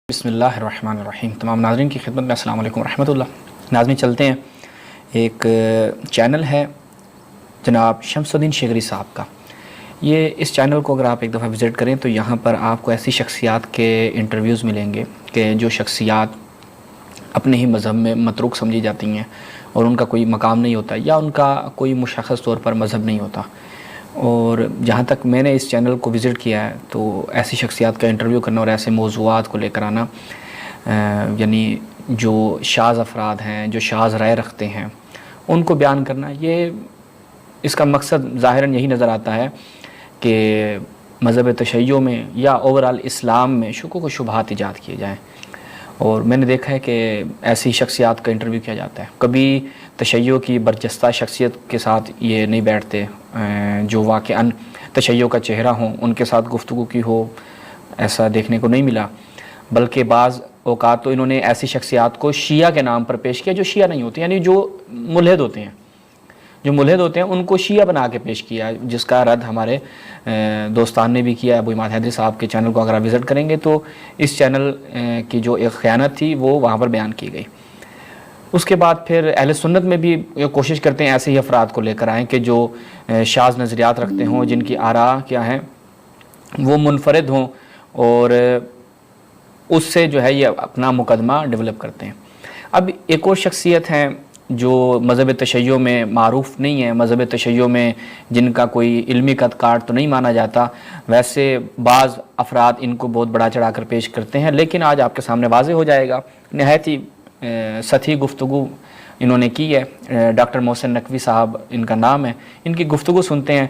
बिस्मिल्लाहिर्रहमानिर्रहीम। तमाम नाज़रीन की खिदमत में अस्सलाम वालेकुम रहमतुल्लाह। नाज़रीन चलते हैं, एक चैनल है जनाब शमसुद्दीन शेखरी साहब का। ये इस चैनल को अगर आप एक दफ़ा विज़िट करें तो यहाँ पर आपको ऐसी शख्सियात के इंटरव्यूज़ मिलेंगे कि जो शख्सियात अपने ही मज़हब में मतरूक समझी जाती हैं और उनका कोई मकाम नहीं होता या उनका कोई मुशख़्ख़स तौर पर मज़हब नहीं होता। और जहाँ तक मैंने इस चैनल को विज़िट किया है तो ऐसी शख्सियात का इंटरव्यू करना और ऐसे मौज़ूआत को लेकर आना, यानी जो शाज़ अफराद हैं, जो शाज़ राय रखते हैं, उनको बयान करना, ये इसका मकसद ज़ाहिरन यही नज़र आता है कि मज़हब तशय्यो में या ओवरऑल इस्लाम में शुकूक व शुबहात ईजाद किए जाएँ। और मैंने देखा है कि ऐसी शख्सियात का इंटरव्यू किया जाता है। कभी तशय्यो की बरजस्ता शख्सियत के साथ ये नहीं बैठते जो वाक़अन तशय्यो का चेहरा हो, उनके साथ गुफ्तगू की हो, ऐसा देखने को नहीं मिला। बल्कि बाज़ औक़ात तो इन्होंने ऐसी शख्सियात को शिया के नाम पर पेश किया जो शिया नहीं होते, यानी जो मुल्हिद होते हैं, जो मुल्हिद होते हैं उनको शिया बना के पेश किया, जिसका रद्द हमारे दोस्तान ने भी किया। अबू इमाद हैदरी साहब के चैनल को अगर आप विज़िट करेंगे तो इस चैनल की जो एक ख़यानत थी वो वहाँ पर बयान की गई। उसके बाद फिर अहले सुन्नत में भी कोशिश करते हैं ऐसे ही अफराद को लेकर आएँ कि जो शाज़ नज़रियात रखते हों, जिनकी आरा क्या हैं वो मुनफरिद हों और उससे जो है ये अपना मुकदमा डेवलप करते हैं। अब एक और शख्सियत हैं जो मज़हब तशय्यो में मारूफ़ नहीं है, मज़हब तशय्यो में जिनका कोई इल्मी कदकाट तो नहीं माना जाता। वैसे बाज़ अफराद इनको बहुत बड़ा चढ़ा कर पेश करते हैं, लेकिन आज आपके सामने वाज़े हो जाएगा। नहायत ही सतही गुफ्तगू इन्होंने की है। डॉक्टर मोहसिन नकवी साहब इनका नाम है। इनकी गुफ्तगू सुनते हैं।